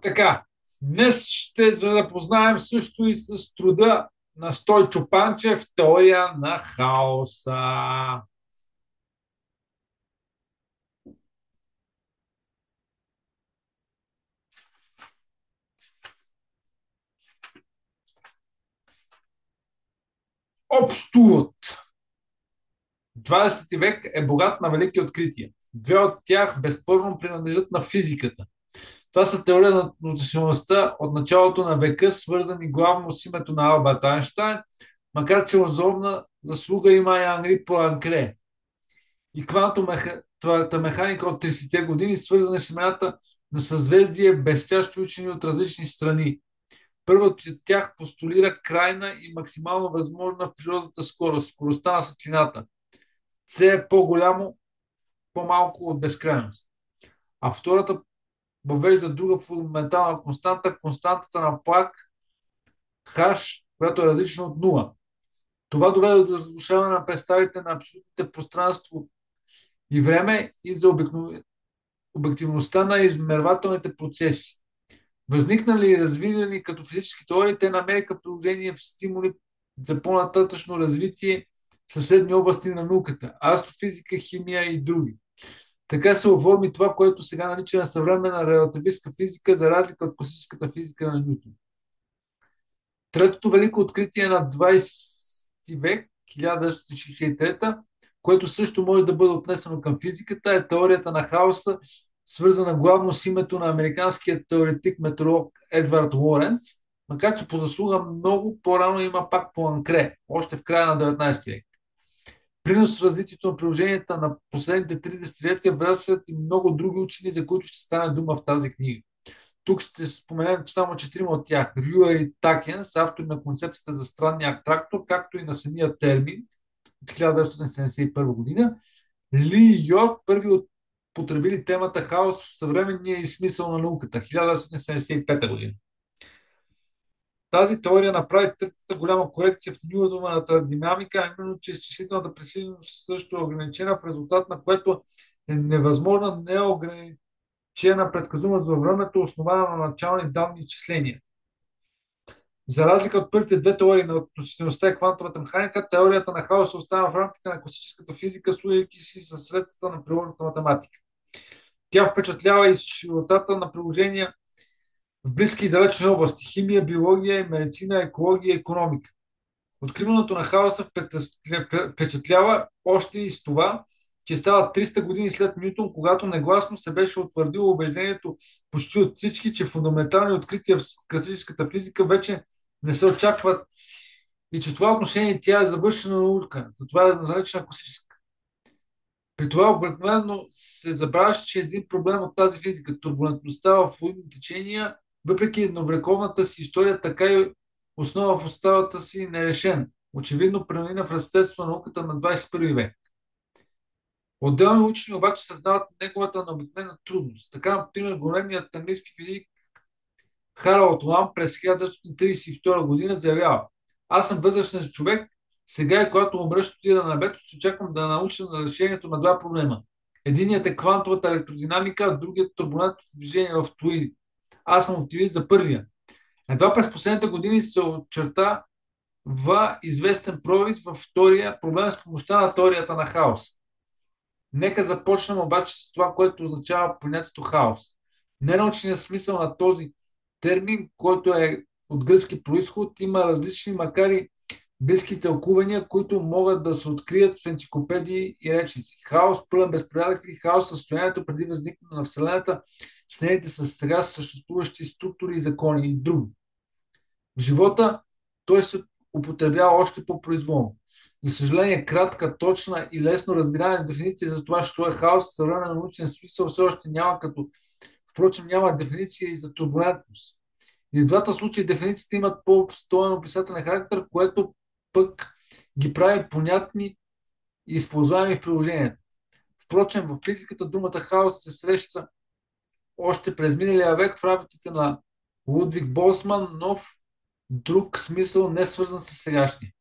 Така, днес ще запознаем също и с труда на Стойчо Панчев «Теория на хаоса». Общ увод. 20 век е богат на велики открития. Две от тях безспорно принадлежат на физиката. Това са теория на относителността от началото на века, свързани главно с името на Алберт Айнщайн, макар че основна заслуга има и Анри Пуанкре, и квантовата механика от 30-те години, свързана с имената на съзвездие, блестящи учени от различни страни. Първото от тях постулира крайна и максимално възможна в природата скорост, скоростта на светлината. С е по-голямо, по-малко от безкрайност. А втората въвежда друга фундаментална константа, константата на Планк, H, която е различна от нула. Това доведе до разрушаване на представите на абсолютните пространство и време и за обективността на измервателните процеси. Възникнали и развивани като физически теории, те намериха приложение в стимули за по-нататъчно развитие в съседни области на науката – астрофизика, химия и други. Така се оформи това, което сега наричаме съвременна релативистка физика, за разлика от класическата физика на Нютон. Третото велико откритие на 20 век, 1963, което също може да бъде отнесено към физиката, е теорията на хаоса, свързана главно с името на американския теоретик-метеоролог Едвард Лоренц, макар че по заслуга много по-рано има пак Пуанкре, още в края на 19 век. Принос в развитието на приложенията на последните 30 десетилетия връщат и много други учени, за които ще стане дума в тази книга. Тук ще споменем само четирима от тях. Рюа и Такенс, автори на концепцията за странния атрактор, както и на самия термин от 1971 година. Ли и Йорк, първи от потребили темата хаос в съвременния и смисъл на науката, 1975 година. Тази теория направи третата голяма корекция в нюзовата динамика, а именно, че изчислителната прецизност също е ограничена, в резултат на което е невъзможна неограничена предсказуемост във времето, основана на начални данни и изчисления. За разлика от първите две теории на относителността и квантовата механика, теорията на хаоса остава в рамките на класическата физика, служейки си със средствата на приложната математика. Тя впечатлява и широтата на приложения в близки и далечни области – химия, биология, медицина, екология и икономика. Откриването на хаоса впечатлява още и с това, че става 300 години след Нютон, когато негласно се беше утвърдило убеждението почти от всички, че фундаментални открития в класическата физика вече не се очакват и че това отношение тя е завършена наука, затова е наречена класическа. При това обикновено се забравяше, че един проблем от тази физика – турбулентността в флуидни течения, въпреки едноврековната си история, така и основа в оставата си нерешен. Очевидно премина в естеството на науката на 21 век. Отделни учени обаче съзнават неговата необикновена трудност. Така, например, големият английски физик Харалд Лам през 1932 година заявява: аз съм възрастен човек, сега и когато умра ще отида на небето, ще очаквам да науча на решението на два проблема. Единият е квантовата електродинамика, а другият турбулентното движение в флуиди. Аз съм оптимист за първия. Едва през последните години се очерта известен пробив във втория проблем с помощта на теорията на хаос. Нека започнем обаче с това, което означава понятието хаос. Ненаучният смисъл на този термин, който е от гръцки происход, има различни, макар и близки тълкувания, които могат да се открият в енциклопедии и речници. Хаос, пълен безпорядък или хаос, състоянието преди възникване на Вселената с нейните с сега съществуващи структури и закони и други. В живота той се употребява още по-произволно. За съжаление, кратка, точна и лесно разбираема дефиниция за това, що е хаос в съвременен научен смисъл все още няма, като впрочем няма дефиниция и за турбулентност. И в двата случая дефинициите имат по-обстоен описателен характер, което пък ги прави понятни и използваеми в приложението. Впрочем, в физиката думата хаос се среща още през миналия век в работите на Лудвиг Болцман, но в друг смисъл, не свързан с сегашния.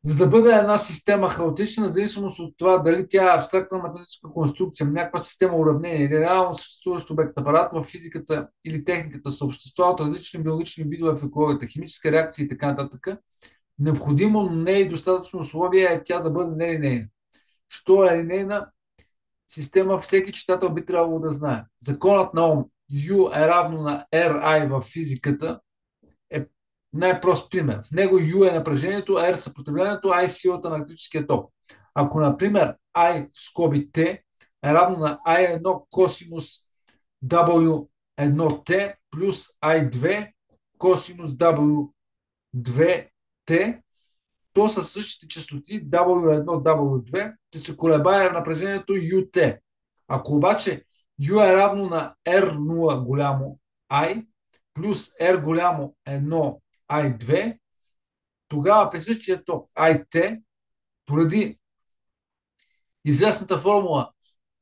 За да бъде една система хаотична, в зависимост от това дали тя е абстрактна математическа конструкция, някаква система уравнение или реално съществуващ обект, апарат в физиката или техниката, съобщества от различни биологични видове в екологията, химическа реакция и така нататък, необходимо, но не е достатъчно условие е тя да бъде нелинейна. Що е линейна система, всеки читател би трябвало да знае. Законът на Ом, U е равно на RI в физиката, е най-прост пример. В него U е напрежението, R съпротивлението, I силата на електрическия ток. Ако, например, I в скоби T е равно на I1 косинус W1T плюс I2 косинус W2T, то със същите частоти W1, W2 ще се колебае напрежението UT. Ако обаче U е равно на R0 голямо I плюс R голямо 1 I2, тогава при същия ток IT, поради известната формула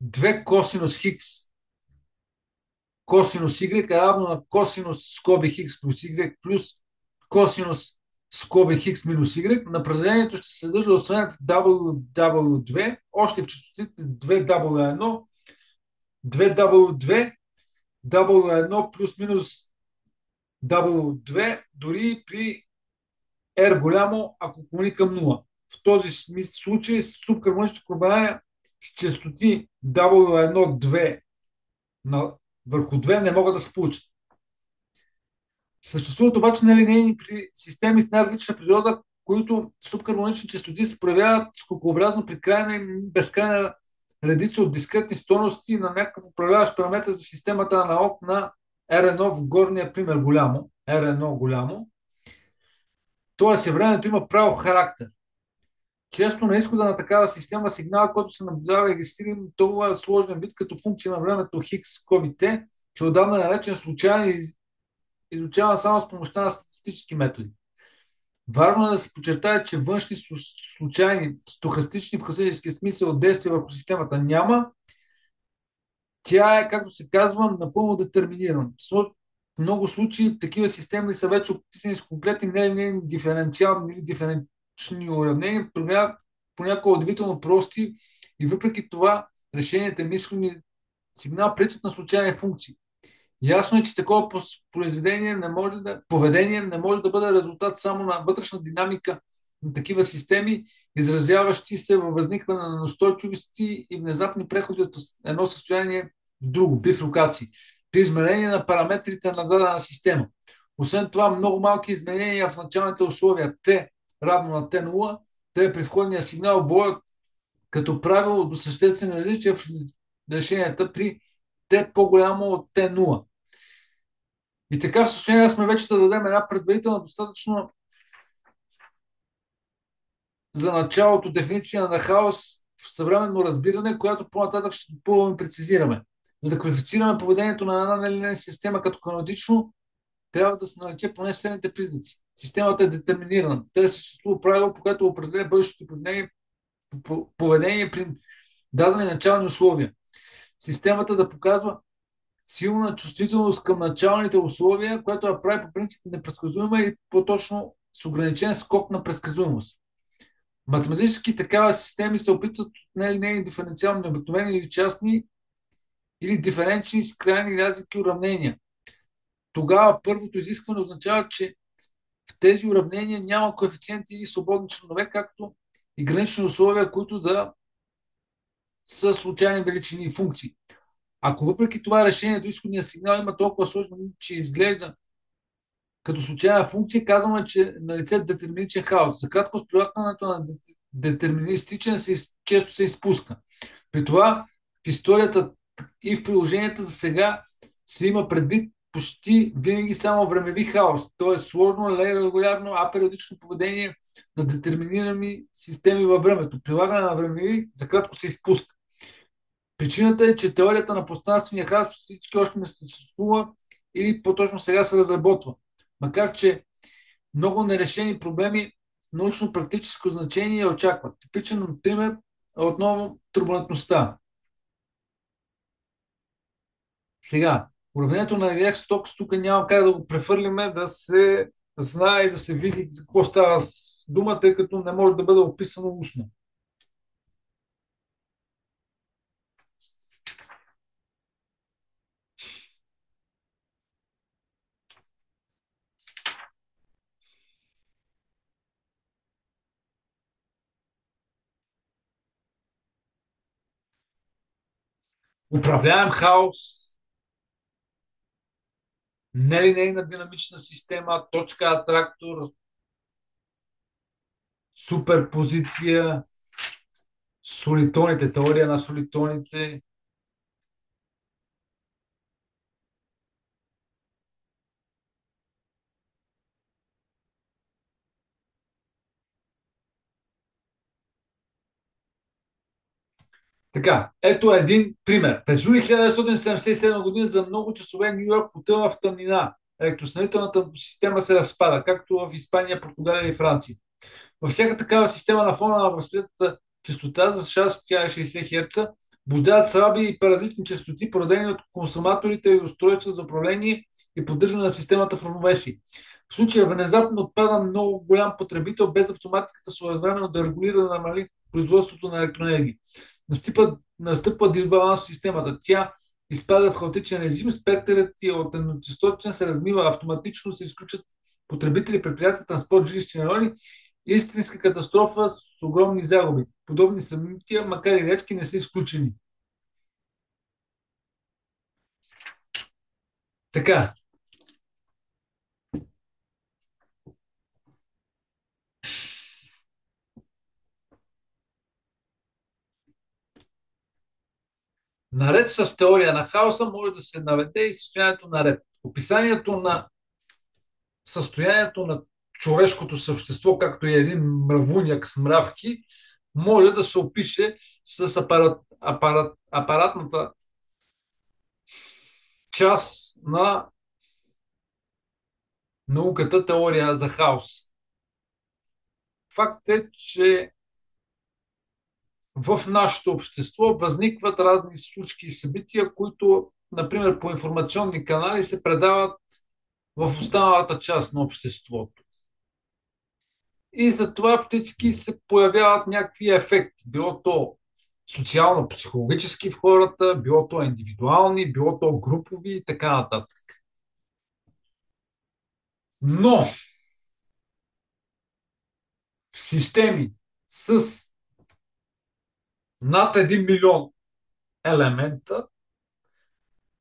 2 косинус Хикс косинус Y е равно на косинус скоби Хикс плюс Y плюс косинус скоби Хикс минус Y, напрежението ще се съдържа освен в WW2, още в частотите 2W1, 2W2, W1 плюс минус W2, дори при R голямо, ако клони към 0. В този случай субхармонични колебания с частоти W1, 2 върху 2 не могат да се получат. Съществуват обаче нелинейни при системи с най-различна природа, които субхармонични частоти се проявяват скокообразно при крайна и безкрайна редица от дискретни стойности на някакъв управляващ параметр за системата на ОК на R1 в горния пример голямо, R1 голямо. Тоест, времето има право характер. Често на изхода на такава система сигнал, който се наблюдава и регистрира толкова сложен вид като функция на времето Хикс, скоби Т, че отдавна е наречен случайен и изучаван само с помощта на статистически методи. Важно е да се подчертае, че външни случайни, стохастични в класическия смисъл действия върху системата няма. Тя е, както се казва, напълно детерминирана. В много случаи такива системи са вече описани с конкретни нелинейни диференциални или диференчни уравнения, понякога удивително прости и въпреки това решенията мислени сигнал пречат на случайни функции. Ясно е, че такова поведение не може да бъде резултат само на вътрешна динамика на такива системи, изразяващи се във възникване на устойчивости и внезапни преходи от едно състояние в друго, бифрукации, при изменение на параметрите на дадена система. Освен това, много малки изменения в началните условия Т равно на Т0, Т при входния сигнал водят като правило до съществени различия в решенията при Т по-голямо от Т0. И така в състояние сме вече да дадем една предварителна достатъчно за началото дефиниция на хаос в съвременно разбиране, която по-нататък ще допълваме и прецизираме. За да квалифицираме поведението на една нелинейна система като хаотично, трябва да се налече поне следните признаци. Системата е детерминирана. Те съществува правило, по което определя бъдещето поведение при дадени начални условия. Системата да показва силна чувствителност към началните условия, което я прави по принцип непредсказуема и по-точно с ограничен скок на предсказуемост. Математически такава системи се опитват от нелинейни диференциални необикновени или частни или диференчни с крайни разлики уравнения. Тогава първото изискване означава, че в тези уравнения няма коефициенти или свободни членове, както и гранични условия, които да са случайни величини и функции. Ако въпреки това решение до изходния сигнал има толкова сложно, че изглежда като случайна функция, казваме, че на лице е детерминичен хаос. За кратко, спрояктването на детерминистичен често се изпуска. При това в историята и в приложенията за сега се има предвид почти винаги само времеви хаос, т.е. сложно, регулярно, апериодично поведение на детерминирани системи във времето. Прилагане на времеви за кратко се изпуска. Причината е, че теорията на пространствения хаос всички още не съществува или по-точно сега се разработва. Макар че много нерешени проблеми научно-практическо значение очакват. Типичен пример е отново турбулентността. Сега, уравнението на Реакс Стокс тук няма как да го префърлиме да се знае и да се види за какво става дума, тъй като не може да бъде описано устно. Управляем хаос, нелинейна динамична система, точка атрактор, суперпозиция, солитоните, теория на солитоните. Така, ето един пример. През юли 1977 година за много часове Нью Йорк потъва в тъмнина. Електроснабдителната система се разпада, както в Испания, Португалия и Франция. Във всяка такава система на фона на възприятата частота, за щастие тя е 60 Хц, буждават слаби и паразитни частоти, породени от консуматорите и устройства за управление и поддържане на системата в равновесие. В случая внезапно отпада много голям потребител, без автоматиката своевременно да регулира да намали производството на електроенергия. Настъпва дисбаланс в системата. Тя изпада в хаотичен режим, спектърът и от едночастотен се размива, автоматично се изключат потребители, предприятия, транспорт, жилищни райони. Истинска катастрофа с огромни загуби. Подобни събития, макар и редки, не са изключени. Така, наред с теория на хаоса може да се наведе и състоянието на ред. Описанието на състоянието на човешкото същество, както и един мравуняк с мравки, може да се опише с апаратната част на науката теория за хаос. Факт е, че в нашето общество възникват разни случки и събития, които, например, по информационни канали се предават в останалата част на обществото. И затова фактически се появяват някакви ефекти. Било то социално-психологически в хората, било то индивидуални, било то групови и така нататък. Но в системи с над 1 милион елемента,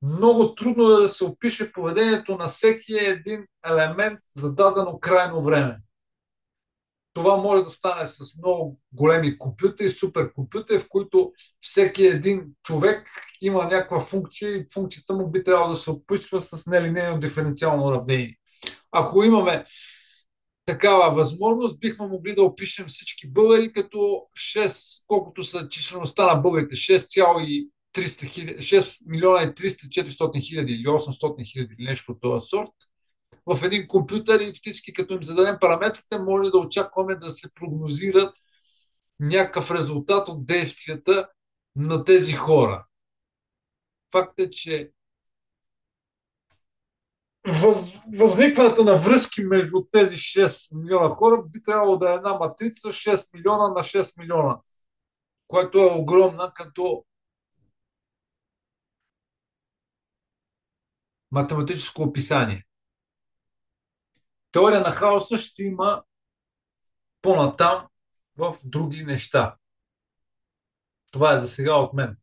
много трудно е да се опише поведението на всеки един елемент за дадено крайно време. Това може да стане с много големи компютри, суперкомпютри, в които всеки един човек има някаква функция и функцията му би трябвало да се описва с нелинейно диференциално уравнение. Ако имаме такава възможност, бихме могли да опишем всички българи като 6, колкото са числеността на българите, 6 милиона и 300-400 хиляди или 800 хиляди или нещо от този сорт в един компютър и фактически като им зададем параметрите, може да очакваме да се прогнозира някакъв резултат от действията на тези хора. Факт е, че възникването на връзки между тези 6 милиона хора би трябвало да е една матрица 6 милиона на 6 милиона, което е огромна като математическо описание. Теория на хаоса ще има по-натам в други неща. Това е за сега от мен.